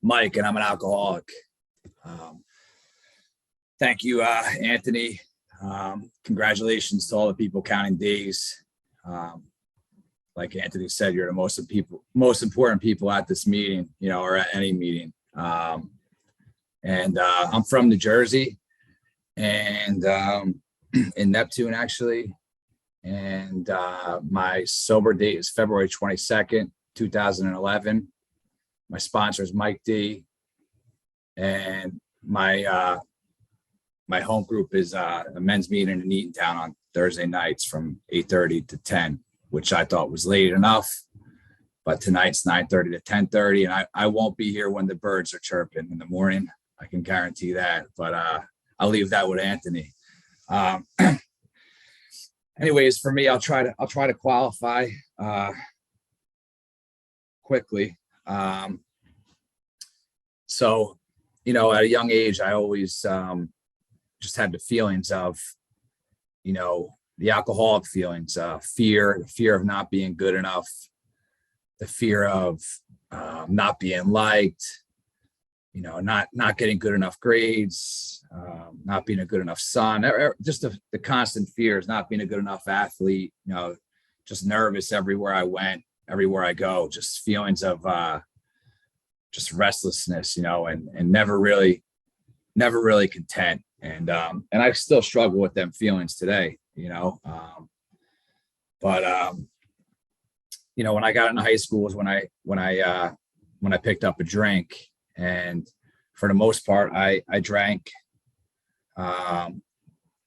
Mike, and I'm an alcoholic. Um, Thank you, Anthony. Congratulations to all the people counting days. Um, like Anthony said, you're the most important people at this meeting, or at any meeting. And I'm from New Jersey, and in Neptune actually. And my sober date is February 22nd, 2011. My sponsor is Mike D, and my home group is a men's meeting in Eatontown on Thursday nights from 8:30 to 10, which I thought was late enough. But tonight's 9:30 to 10:30, and I won't be here when the birds are chirping in the morning. I can guarantee that. But I'll leave that with Anthony. Anyways, for me, I'll try to qualify quickly. So, at a young age, I always just had the feelings of, the alcoholic feelings, fear of not being good enough, the fear of not being liked, not getting good enough grades, not being a good enough son, just the constant fears, not being a good enough athlete, just nervous everywhere I went, everywhere I go, just feelings of just restlessness, and never really content. And I still struggle with them feelings today, but when I got into high school was when I picked up a drink, and for the most part, I drank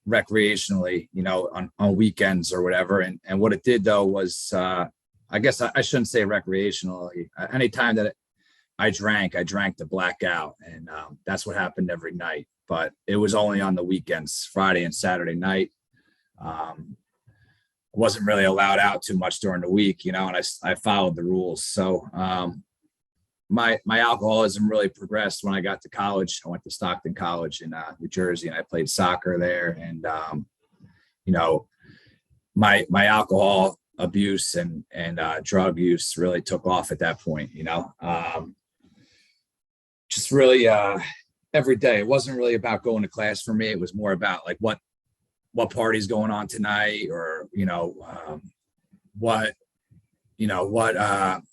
recreationally, on weekends or whatever. And what it did though was, I guess I shouldn't say recreationally. Anytime that I drank to black out, and that's what happened every night. But it was only on the weekends, Friday and Saturday night. Wasn't really allowed out too much during the week, and I followed the rules. So my alcoholism really progressed when I got to college. I went to Stockton College in New Jersey, and I played soccer there. And my alcohol abuse and drug use really took off at that point. Just really every day. It wasn't really about going to class for me. It was more about like what party's going on tonight, or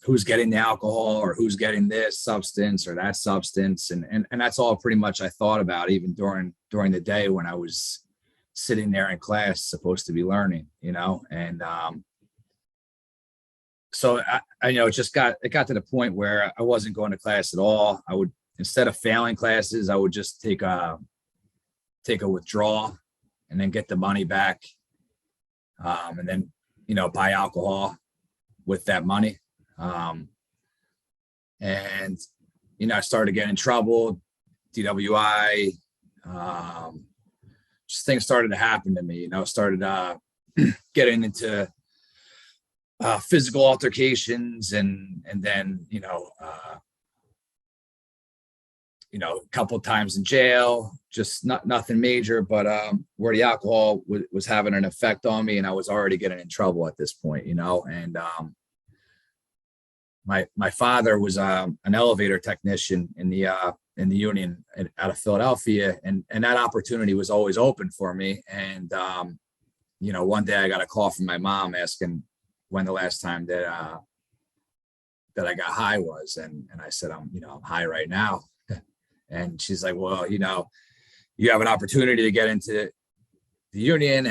who's getting the alcohol, or who's getting this substance or that substance. And that's all pretty much I thought about, even during the day when I was sitting there in class, supposed to be learning, and so I it got to the point where I wasn't going to class at all. I would, instead of failing classes, I would just take a withdrawal and then get the money back, and then buy alcohol with that money. And I started getting in trouble, DWI, just things started to happen to me. Started getting into physical altercations, and then a couple of times in jail, just nothing major, but where the alcohol was having an effect on me, and I was already getting in trouble at this point, and my father was an elevator technician in the union out of Philadelphia, and that opportunity was always open for me. And one day I got a call from my mom asking when the last time that I got high was, and I said, I'm high right now. And she's like, well, you have an opportunity to get into the union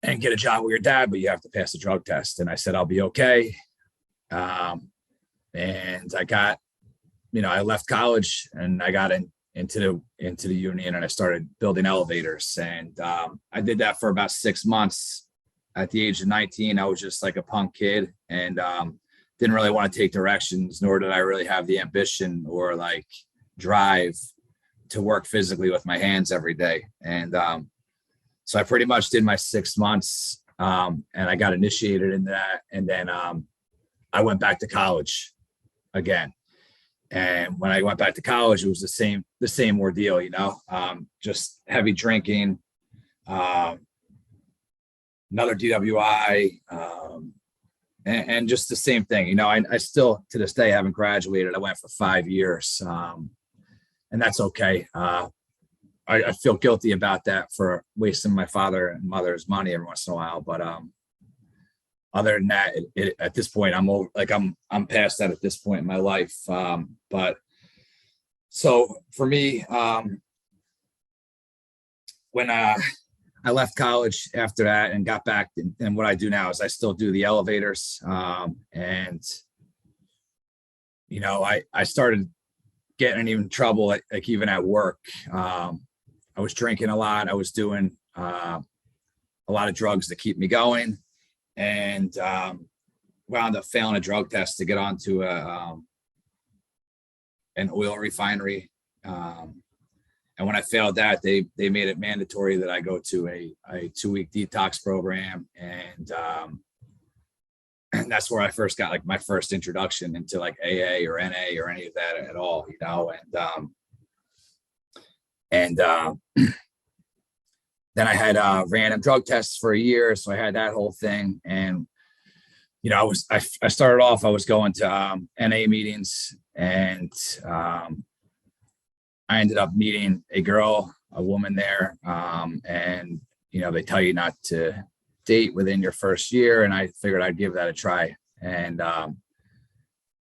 and get a job with your dad, but you have to pass the drug test. And I said, I'll be okay. And I got, I left college, and I got into the union, and I started building elevators. And I did that for about 6 months. At the age of 19, I was just like a punk kid, and didn't really want to take directions, nor did I really have the ambition or like drive to work physically with my hands every day. And so I pretty much did my 6 months, and I got initiated in that. And then I went back to college again. And when I went back to college, it was the same ordeal, just heavy drinking, another DWI, and just the same thing, I still to this day haven't graduated. I went for 5 years, and that's okay. I feel guilty about that for wasting my father and mother's money every once in a while, but other than that, at this point, I'm over, like I'm past that at this point in my life. But so for me, when I left college after that and got back, and what I do now is I still do the elevators, and I started getting even trouble like even at work. I was drinking a lot. I was doing a lot of drugs to keep me going, and wound up failing a drug test to get onto an oil refinery. And when I failed that, they made it mandatory that I go to a 2-week detox program, and that's where I first got like my first introduction into like AA or NA or any of that at all, and then I had random drug tests for a year, so I had that whole thing, and I started off, I was going to NA meetings, and I ended up meeting a woman there, and they tell you not to date within your first year, and I figured I'd give that a try, and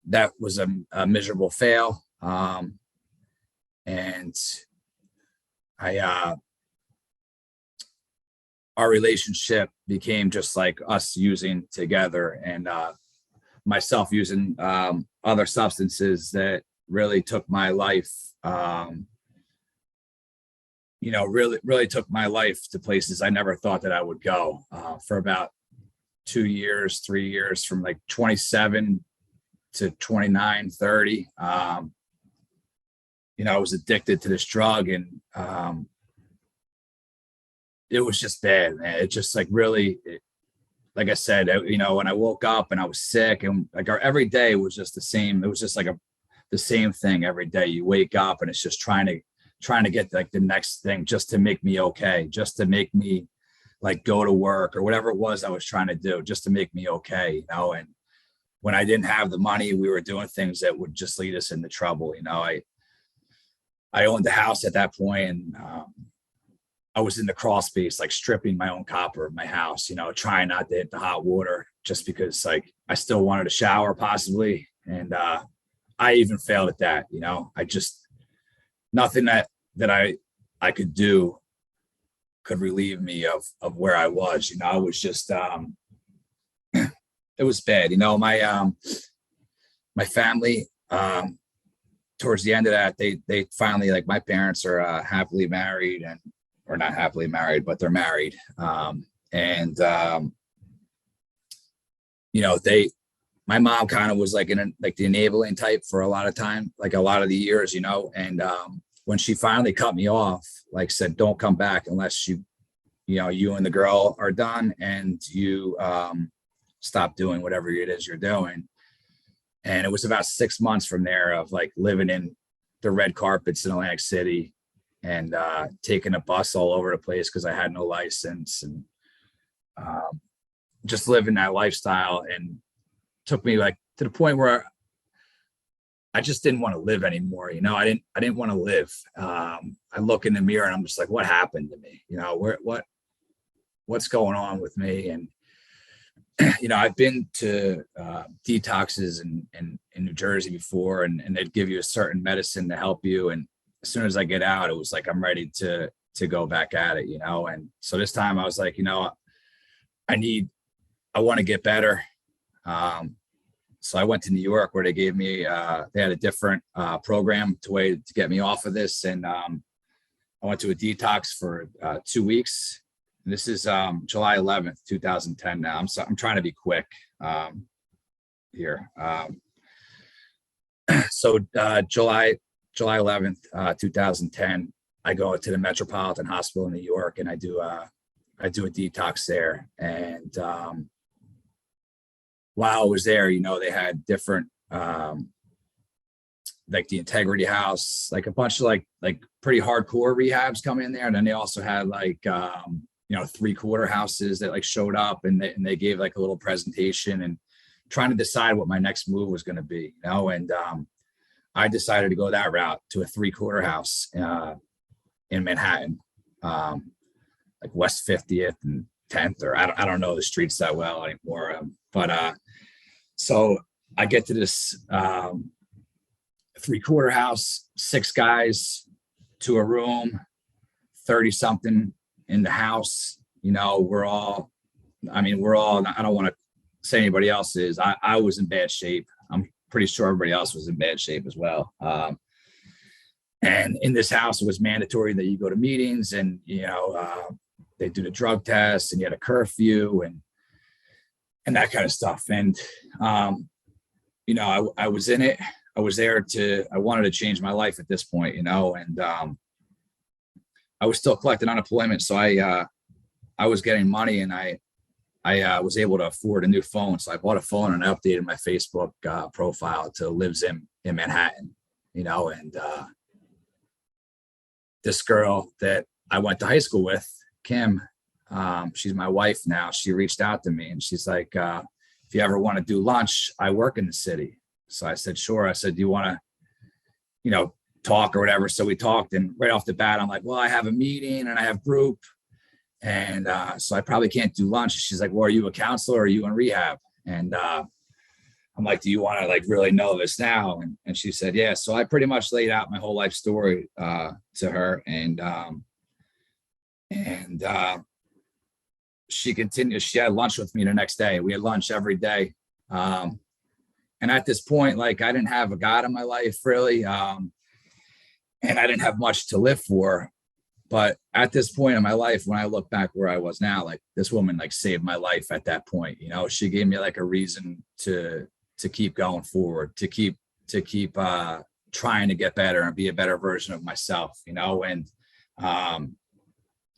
that was a miserable fail, and our relationship became just like us using together, and myself using other substances that really took my life, really took my life to places I never thought that I would go, for about 2 years, 3 years, from like 27 to 29, 30. I was addicted to this drug, and it was just bad, man. It just like really, like I said, when I woke up and I was sick, and like every day was just the same. It was just like the same thing every day. You wake up and it's just trying to get like the next thing just to make me okay, just to make me like go to work or whatever it was I was trying to do, just to make me okay, And when I didn't have the money, we were doing things that would just lead us into trouble. I owned a house at that point, and I was in the crawl space, like stripping my own copper of my house, trying not to hit the hot water just because like I still wanted to shower possibly. And I even failed at that, I just, nothing that I could do could relieve me of where I was, I was just, it was bad. My family, towards the end of that, they finally, like, my parents are happily married, or not happily married, but they're married. And my mom kind of was like like the enabling type for a lot of time, like a lot of the years, and when she finally cut me off, like said, don't come back unless you and the girl are done, and you stop doing whatever it is you're doing. And it was about 6 months from there of like living in the red carpets in Atlantic City, and taking a bus all over the place because I had no license, and just living that lifestyle, and took me like to the point where I just didn't want to live anymore. I didn't want to live. I look in the mirror and I'm just like, what happened to me? What's going on with me? And I've been to detoxes in New Jersey before, and they'd give you a certain medicine to help you. And as soon as I get out, it was like, I'm ready to go back at it, And so this time I was like, I want to get better. So I went to New York, where they gave me, they had a different program to get me off of this. And I went to a detox for 2 weeks. And this is July 11th, 2010 now. I'm trying to be quick here. So July 11th, 2010, I go to the Metropolitan Hospital in New York, and I do a detox there. And while I was there, they had different, like the Integrity House, like a bunch of like pretty hardcore rehabs come in there. And then they also had like, 3-quarter houses that like showed up, and they gave like a little presentation, and trying to decide what my next move was going to be, and I decided to go that route to a 3-quarter house in Manhattan, like West 50th and 10th, or I don't know the streets that well anymore. But so I get to this 3-quarter house, 6 guys to a room, 30 something in the house. We're all, I don't want to say anybody else is. I was in bad shape. I'm pretty sure everybody else was in bad shape as well. And in this house, it was mandatory that you go to meetings, and they do the drug test, and you had a curfew and that kind of stuff. And I was in it. I was there I wanted to change my life at this point, and I was still collecting unemployment, so I was getting money, and I was able to afford a new phone. So I bought a phone and I updated my Facebook profile to lives in Manhattan, and this girl that I went to high school with, Kim, she's my wife now. She reached out to me and she's like, if you ever want to do lunch, I work in the city. So I said, sure. I said, do you want to, talk or whatever? So we talked, and right off the bat, I'm like, well, I have a meeting and I have group. And so I probably can't do lunch. She's like, well, are you a counselor or are you in rehab? And I'm like, do you want to like really know this now? And she said, yeah. So I pretty much laid out my whole life story to her. And she continued. She had lunch with me the next day. We had lunch every day. And at this point, like, I didn't have a God in my life really. And I didn't have much to live for. But at this point in my life, when I look back where I was now, like, this woman like saved my life at that point. She gave me like a reason to keep going forward, to keep trying to get better and be a better version of myself, and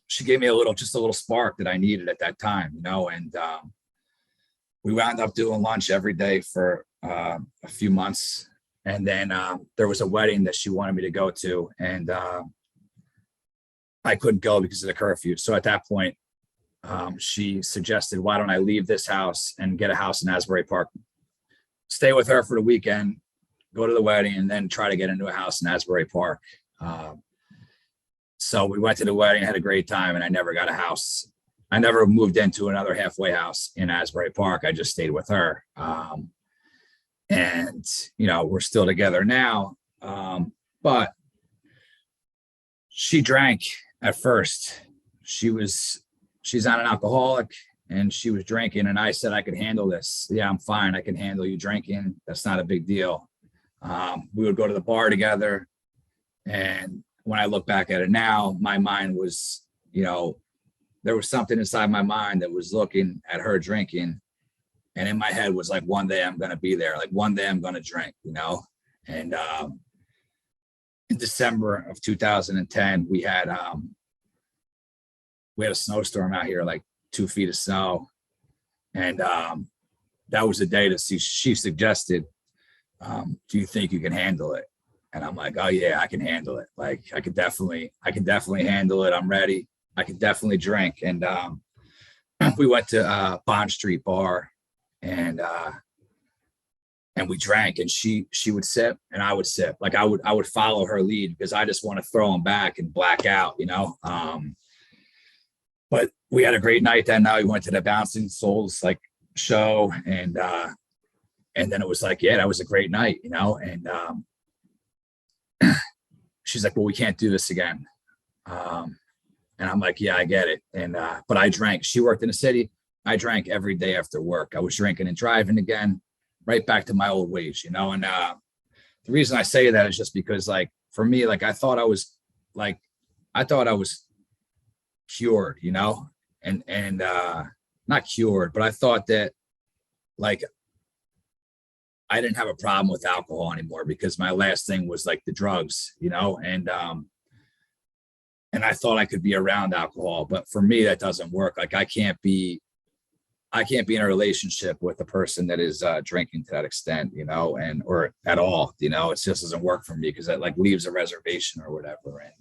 she gave me just a little spark that I needed at that time, and we wound up doing lunch every day for a few months. And then there was a wedding that she wanted me to go to, and I couldn't go because of the curfew. So at that point, she suggested, why don't I leave this house and get a house in Asbury Park, stay with her for the weekend, go to the wedding, and then try to get into a house in Asbury Park. So we went to the wedding, had a great time, and I never got a house. I never moved into another halfway house in Asbury Park. I just stayed with her. And, we're still together now. But she drank at first. She's not an alcoholic, and she was drinking. And I said, I could handle this. Yeah, I'm fine. I can handle you drinking. That's not a big deal. We would go to the bar together. And when I look back at it now, my mind was, there was something inside my mind that was looking at her drinking. And in my head was like, one day I'm going to be there. Like, one day I'm going to drink, And in December of 2010, we had a snowstorm out here, like 2 feet of snow. And that was the day that she suggested, do you think you can handle it? And I'm like, oh yeah, I can handle it. Like, I can definitely handle it. I'm ready. I can definitely drink. And we went to Bond Street Bar, and we drank, and she would sip and I would sip. Like, I would follow her lead because I just want to throw them back and black out, but we had a great night that night. We went to the Bouncing Souls like show, and then it was like, yeah, that was a great night, and she's like, well, we can't do this again. And I'm like, yeah, I get it. And but I drank. She worked in the city. I drank every day after work. I was drinking and driving again, right back to my old ways, And the reason I say that is just because, like, for me, like, I thought I was cured, and not cured, but I thought that, like, I didn't have a problem with alcohol anymore because my last thing was like the drugs, and I thought I could be around alcohol, but for me, that doesn't work. Like, I can't be in a relationship with a person that is drinking to that extent, or at all, it just doesn't work for me because that like leaves a reservation or whatever. And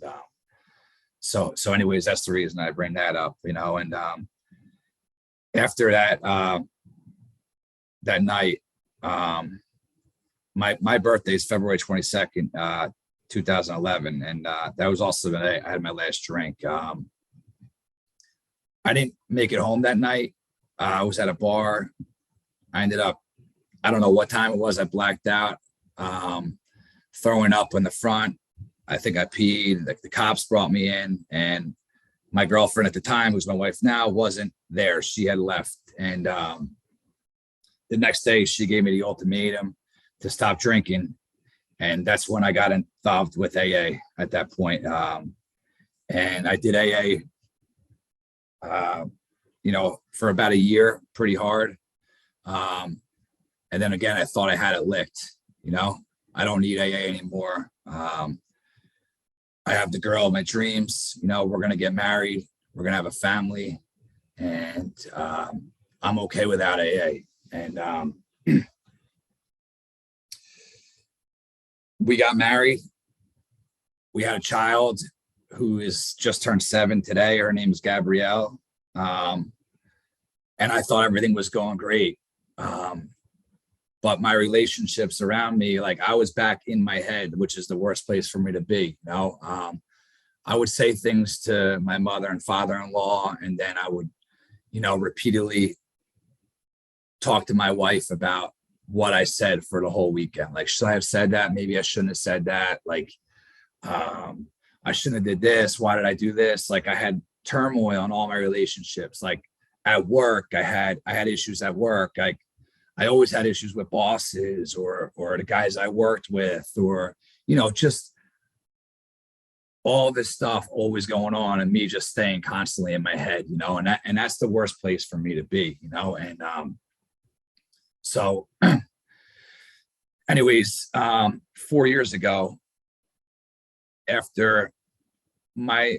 so anyways, that's the reason I bring that up, and after that, that night, My birthday is February 22nd, 2011. And that was also the day I had my last drink. I didn't make it home that night. I was at a bar. I ended up, I don't know what time it was. I blacked out, throwing up in the front. I think I peed. The cops brought me in, and my girlfriend at the time, who's my wife now, wasn't there. She had left. And the next day, she gave me the ultimatum to stop drinking. And that's when I got involved with AA at that point. And I did AA, for about a year, pretty hard. And then again, I thought I had it licked. I don't need AA anymore. I have the girl of my dreams. We're going to get married. We're going to have a family. And I'm okay without AA. And we got married. We had a child who is just turned 7 today. Her name is Gabrielle. And I thought everything was going great. But my relationships around me, like I was back in my head, which is the worst place for me to be. I would say things to my mother and father-in-law, and then I would, repeatedly talk to my wife about what I said for the whole weekend. Like, should I have said that? Maybe I shouldn't have said that. Like, I shouldn't have did this. Why did I do this? Like, I had turmoil in all my relationships. Like at work, I had issues at work. I always had issues with bosses or the guys I worked with, or, just all this stuff always going on, and me just staying constantly in my head, and that's the worst place for me to be, and so anyways, 4 years ago, after my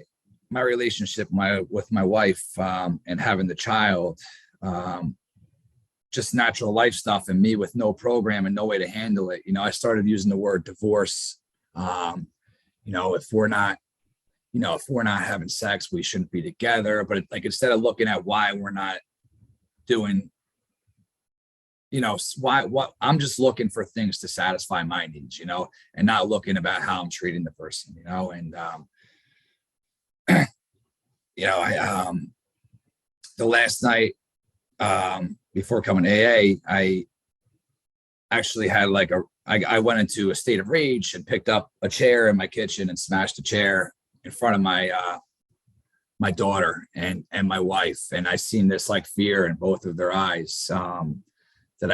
relationship with my wife, and having the child, just natural life stuff, and me with no program and no way to handle it, I started using the word divorce. If we're not having sex, we shouldn't be together. But instead of looking at why we're not doing, what I'm just looking for things to satisfy my needs, and not looking about how I'm treating the person, and the last night, before coming to AA, I actually had I went into a state of rage and picked up a chair in my kitchen and smashed a chair in front of my daughter and my wife. And I seen this fear in both of their eyes, that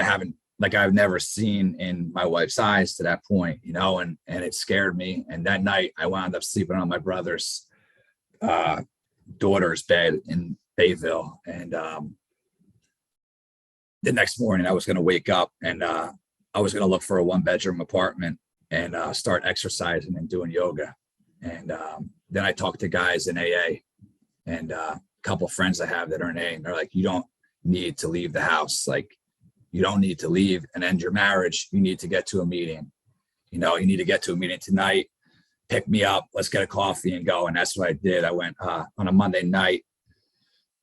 I've never seen in my wife's eyes to that point, and it scared me. And that night I wound up sleeping on my brother's daughter's bed in Bayville. And the next morning I was going to wake up, and I was going to look for a 1-bedroom apartment and start exercising and doing yoga. And then I talked to guys in AA, and a couple of friends I have that are in AA, and they're like, you don't need to leave the house. Like, you don't need to leave and end your marriage. You need to get to a meeting. You need to get to a meeting tonight. Pick me up. Let's get a coffee and go. And that's what I did. I went on a Monday night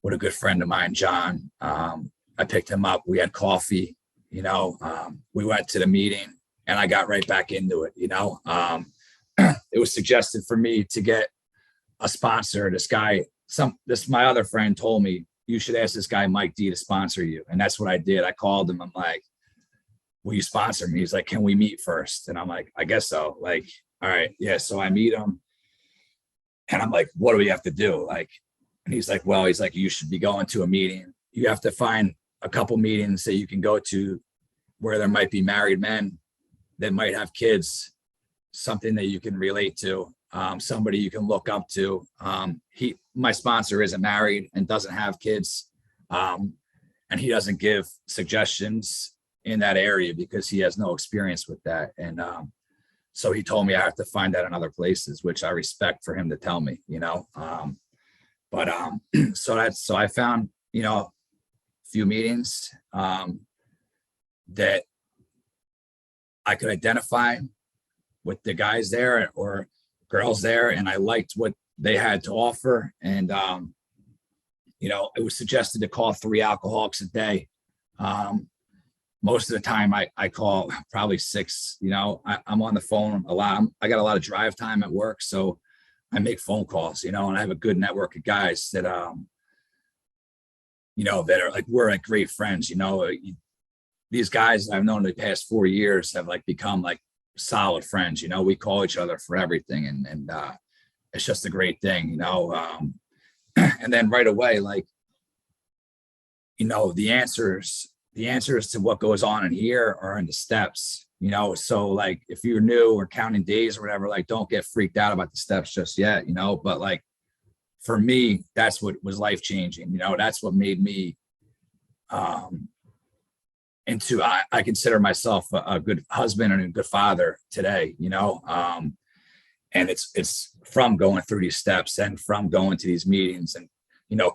with a good friend of mine, John. I picked him up. We had coffee. We went to the meeting, and I got right back into it. It was suggested for me to get a sponsor. My other friend told me, you should ask this guy, Mike D, to sponsor you. And that's what I did. I called him. I'm like, will you sponsor me? He's like, can we meet first? And I'm like, I guess so. Like, all right. Yeah. So I meet him, and I'm like, what do we have to do? And he's like, you should be going to a meeting. You have to find a couple meetings that you can go to where there might be married men that might have kids, something that you can relate to, somebody you can look up to. My sponsor isn't married and doesn't have kids. And he doesn't give suggestions in that area because he has no experience with that. And so he told me I have to find that in other places, which I respect for him to tell me, so I found, a few meetings that I could identify with the guys there or girls there, and I liked what they had to offer. And it was suggested to call 3 alcoholics a day. most of the time I call probably six, I'm on the phone a lot. I got a lot of drive time at work. So I make phone calls, and I have a good network of guys that, that are like, we're like great friends, these guys that I've known the past 4 years have like become like solid friends, we call each other for everything. And it's just a great thing, and then right away, like, the answers to what goes on in here are in the steps, so like if you're new or counting days or whatever, like don't get freaked out about the steps just yet, but like for me, that's what was life changing, that's what made me into I consider myself a good husband and a good father today, and it's from going through these steps and from going to these meetings and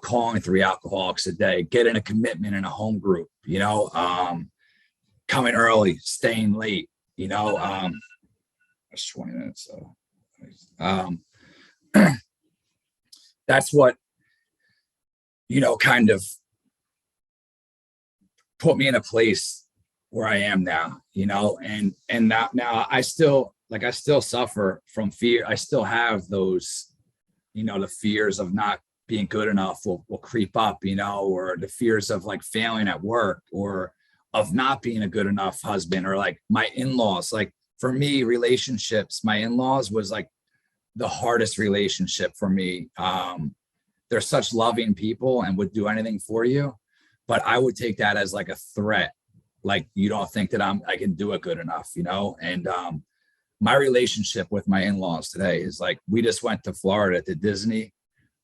calling 3 alcoholics a day, getting a commitment in a home group, coming early, staying late, it's 20 minutes. So that's what, kind of put me in a place where I am now, and now I still suffer from fear. I still have those, the fears of not being good enough will creep up, or the fears of like failing at work or of not being a good enough husband, or like my in-laws. Like for me, relationships, my in-laws was like the hardest relationship for me. They're such loving people and would do anything for you, but I would take that as like a threat. Like, you don't think that I can do it good enough, and my relationship with my in-laws today is like, we just went to Florida to Disney,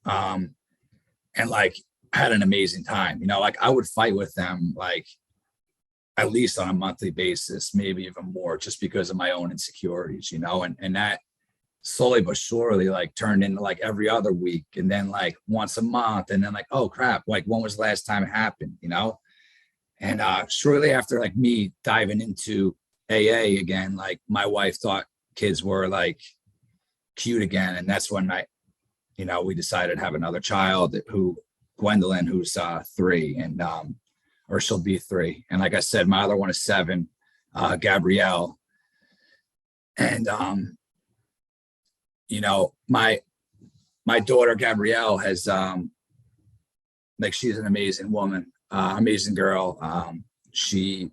and like had an amazing time, like I would fight with them like at least on a monthly basis, maybe even more, just because of my own insecurities, and that slowly but surely like turned into like every other week, and then like once a month, and then like, oh crap, like when was the last time it happened, and shortly after like me diving into AA again, like my wife thought kids were like cute again, and that's when we decided to have another child, Gwendolyn, who's 3, and or she'll be 3. And like I said, my other one is 7, Gabrielle. And my daughter Gabrielle has like, she's an amazing woman, amazing girl. She,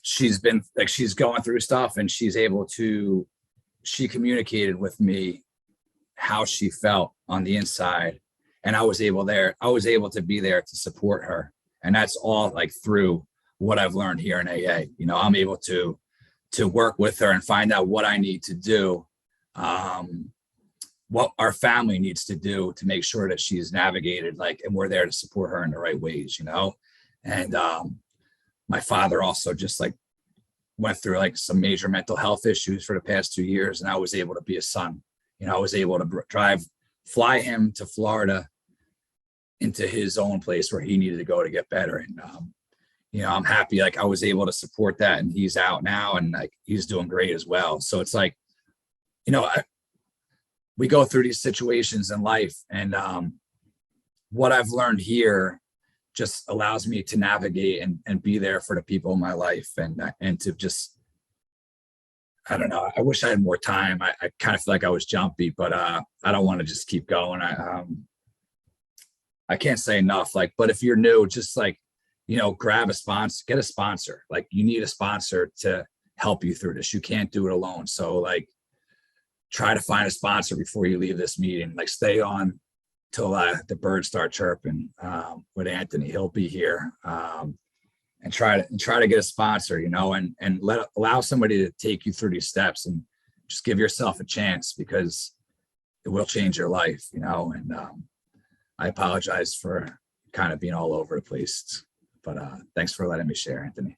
she's been like, she's going through stuff, and she communicated with me how she felt on the inside, and I was able to be there to support her. And that's all like through what I've learned here in AA. I'm able to work with her and find out what I need to do, what our family needs to do to make sure that she's navigated, like, and we're there to support her in the right ways, and my father also just like went through like some major mental health issues for the past 2 years, and I was able to be a son. I was able to fly him to Florida into his own place where he needed to go to get better. And I'm happy like I was able to support that, and he's out now, and like he's doing great as well. So it's like, we go through these situations in life, and what I've learned here just allows me to navigate and be there for the people in my life, and to just, I don't know. I wish I had more time. I kind of feel like I was jumpy, but I don't want to just keep going. I can't say enough. Like, but if you're new, just like, grab a sponsor, get a sponsor. Like, you need a sponsor to help you through this. You can't do it alone. So like, try to find a sponsor before you leave this meeting. Like, stay on till the birds start chirping with Anthony. He'll be here, and try to get a sponsor, and allow somebody to take you through these steps, and just give yourself a chance, because it will change your life, and I apologize for kind of being all over the place, but thanks for letting me share, Anthony.